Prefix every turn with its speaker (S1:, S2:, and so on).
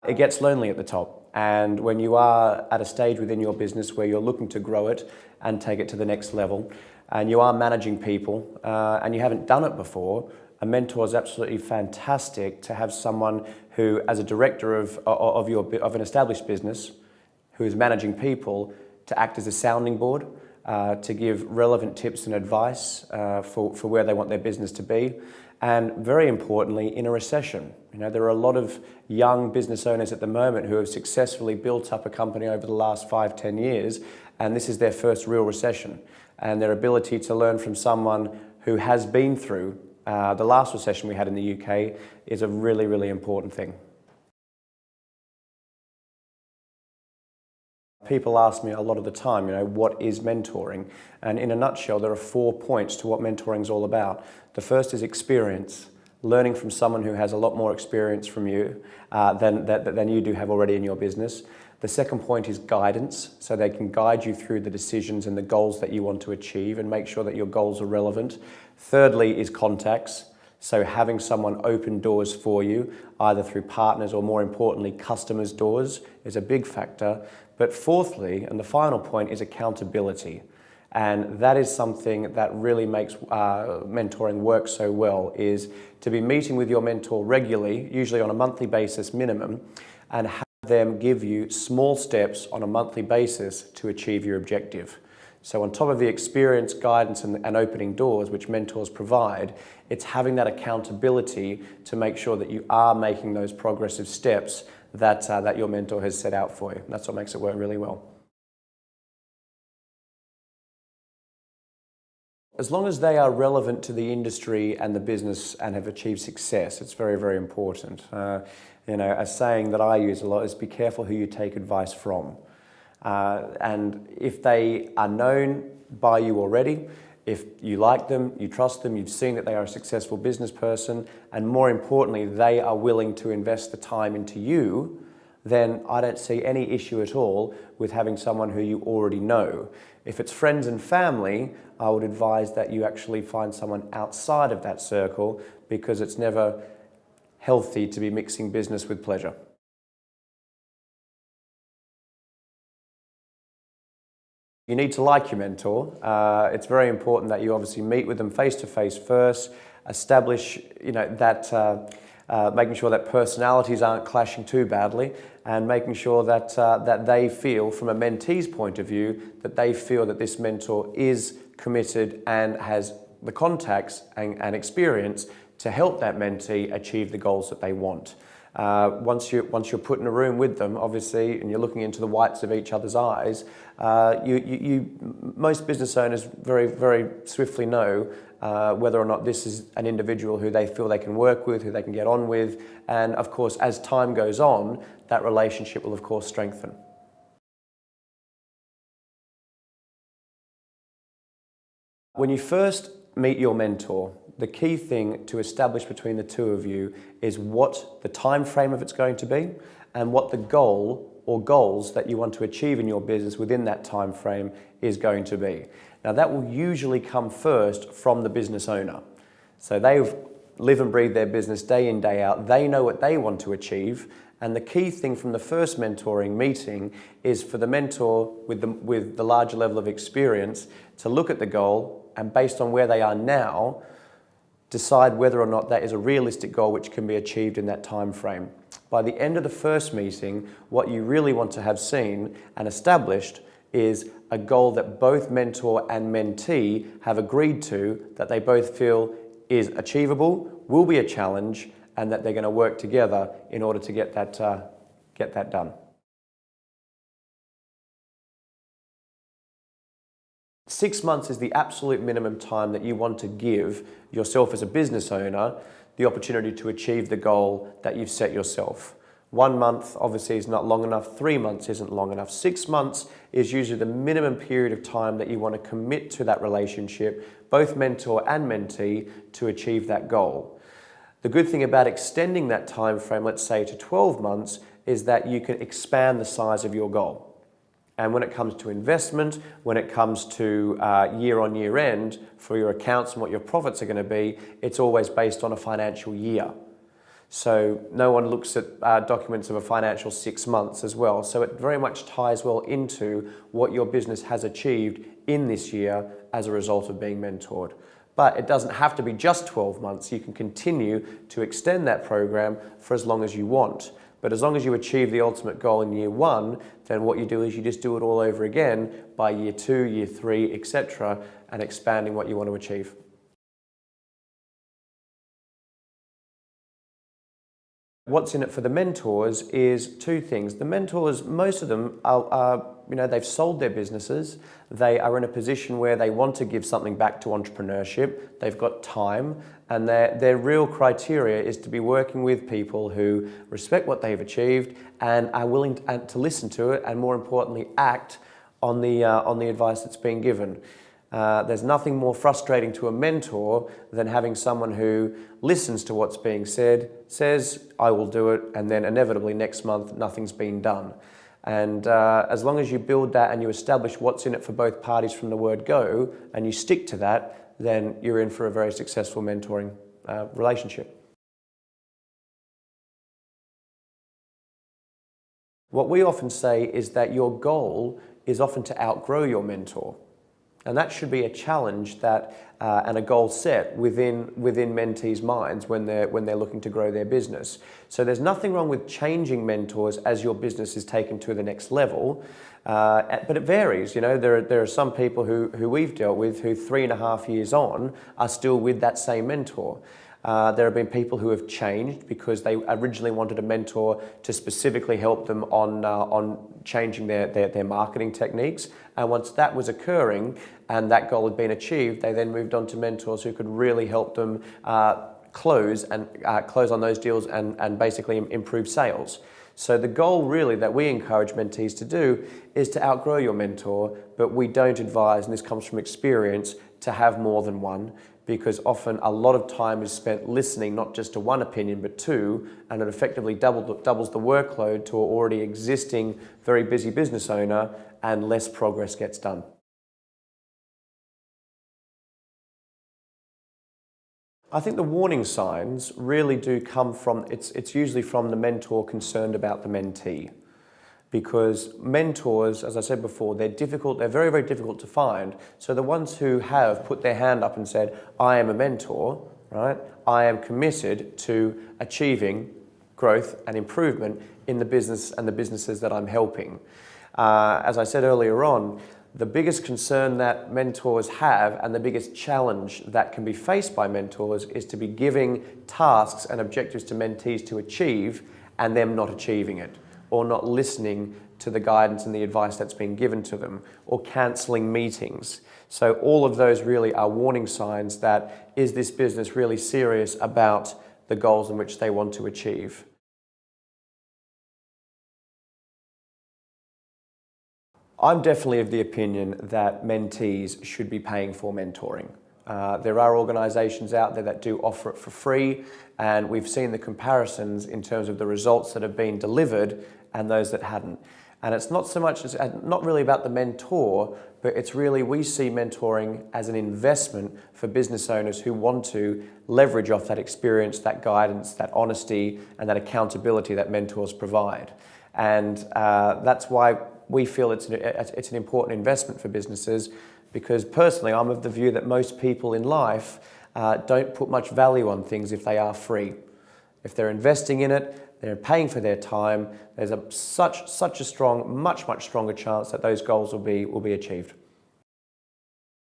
S1: It gets lonely at the top, and when you are at a stage within your business where you're looking to grow it and take it to the next level, and you are managing people and you haven't done it before, a mentor is absolutely fantastic to have someone who, as a director of an established business, who is managing people, to act as a sounding board, to give relevant tips and advice for where they want their business to be. And very importantly, in a recession. There are a lot of young business owners at the moment who have successfully built up a company over the last 5-10 years, and this is their first real recession. And their ability to learn from someone who has been through the last recession we had in the UK is a really, really important thing. People ask me a lot of the time, what is mentoring? And in a nutshell, there are 4 points to what mentoring is all about. The first is experience, learning from someone who has a lot more experience from you than you do have already in your business. The second point is guidance, so they can guide you through the decisions and the goals that you want to achieve and make sure that your goals are relevant. Thirdly is contacts, so having someone open doors for you, either through partners or, more importantly, customers' doors is a big factor. But fourthly, and the final point, is accountability. And that is something that really makes mentoring work so well, is to be meeting with your mentor regularly, usually on a monthly basis minimum, and have them give you small steps on a monthly basis to achieve your objective. So on top of the experience, guidance and opening doors which mentors provide, it's having that accountability to make sure that you are making those progressive steps that your mentor has set out for you. That's what makes it work really well. As long as they are relevant to the industry and the business and have achieved success, it's very, very important. A saying that I use a lot is, be careful who you take advice from. And if they are known by you already, if you like them, you trust them, you've seen that they are a successful business person, and more importantly, they are willing to invest the time into you, then I don't see any issue at all with having someone who you already know. If it's friends and family, I would advise that you actually find someone outside of that circle, because it's never healthy to be mixing business with pleasure. You need to like your mentor. It's very important that you obviously meet with them face to face first, establish making sure that personalities aren't clashing too badly, and making sure that they feel, from a mentee's point of view, that they feel that this mentor is committed and has the contacts and experience to help that mentee achieve the goals that they want. Once you're put in a room with them, obviously, and you're looking into the whites of each other's eyes, most business owners very, very swiftly know whether or not this is an individual who they feel they can work with, who they can get on with, and of course, as time goes on, that relationship will of course strengthen. When you first meet your mentor, the key thing to establish between the two of you is what the time frame of it's going to be, and what the goal or goals that you want to achieve in your business within that time frame is going to be. Now, that will usually come first from the business owner. So they live and breathe their business day in, day out. They know what they want to achieve, and the key thing from the first mentoring meeting is for the mentor with the larger level of experience to look at the goal, and based on where they are now, decide whether or not that is a realistic goal which can be achieved in that time frame. By the end of the first meeting, what you really want to have seen and established is a goal that both mentor and mentee have agreed to, that they both feel is achievable, will be a challenge, and that they're going to work together in order to get that done. 6 months is the absolute minimum time that you want to give yourself as a business owner the opportunity to achieve the goal that you've set yourself. 1 month obviously is not long enough, 3 months isn't long enough. 6 months is usually the minimum period of time that you want to commit to that relationship, both mentor and mentee, to achieve that goal. The good thing about extending that time frame, let's say to 12 months, is that you can expand the size of your goal. And when it comes to investment, when it comes to year on year end for your accounts and what your profits are going to be, it's always based on a financial year. So no one looks at documents of a financial 6 months as well. So it very much ties well into what your business has achieved in this year as a result of being mentored. But it doesn't have to be just 12 months. You can continue to extend that program for as long as you want. But as long as you achieve the ultimate goal in year 1, then what you do is you just do it all over again by year 2, year 3, etc., and expanding what you want to achieve. What's in it for the mentors is two things. The mentors, most of them they've sold their businesses. They are in a position where they want to give something back to entrepreneurship. They've got time, and their real criteria is to be working with people who respect what they've achieved and are willing to listen to it, and more importantly, act on the advice that's being given. There's nothing more frustrating to a mentor than having someone who listens to what's being said, says, I will do it, and then inevitably next month nothing's been done. And as long as you build that and you establish what's in it for both parties from the word go, and you stick to that, then you're in for a very successful mentoring relationship. What we often say is that your goal is often to outgrow your mentor. And that should be a challenge and a goal set within mentees' minds when they're looking to grow their business. So there's nothing wrong with changing mentors as your business is taken to the next level, but it varies. You know, there are some people who we've dealt with who 3.5 years on are still with that same mentor. There have been people who have changed because they originally wanted a mentor to specifically help them on changing their marketing techniques. And once that was occurring and that goal had been achieved, they then moved on to mentors who could really help them close on those deals and basically improve sales. So the goal really that we encourage mentees to do is to outgrow your mentor, but we don't advise, and this comes from experience, to have more than one, because often a lot of time is spent listening not just to one opinion but two, and it effectively doubles the workload to an already existing very busy business owner, and less progress gets done. I think the warning signs really do come from, it's usually from the mentor concerned about the mentee. Because mentors, as I said before, they're very, very difficult to find. So the ones who have put their hand up and said, I am a mentor, right? I am committed to achieving growth and improvement in the business and the businesses that I'm helping. As I said earlier on, the biggest concern that mentors have and the biggest challenge that can be faced by mentors is to be giving tasks and objectives to mentees to achieve and them not achieving it, or not listening to the guidance and the advice that's been given to them, or cancelling meetings. So all of those really are warning signs that, is this business really serious about the goals in which they want to achieve? I'm definitely of the opinion that mentees should be paying for mentoring. There are organisations out there that do offer it for free, and we've seen the comparisons in terms of the results that have been delivered and those that hadn't. And it's not so much as, not really about the mentor, but it's really, we see mentoring as an investment for business owners who want to leverage off that experience, that guidance, that honesty, and that accountability that mentors provide. And that's why we feel it's an important investment for businesses, because personally I'm of the view that most people in life don't put much value on things if they are free. If they're investing in it, they're paying for their time, there's such a strong, much stronger chance that those goals will be achieved.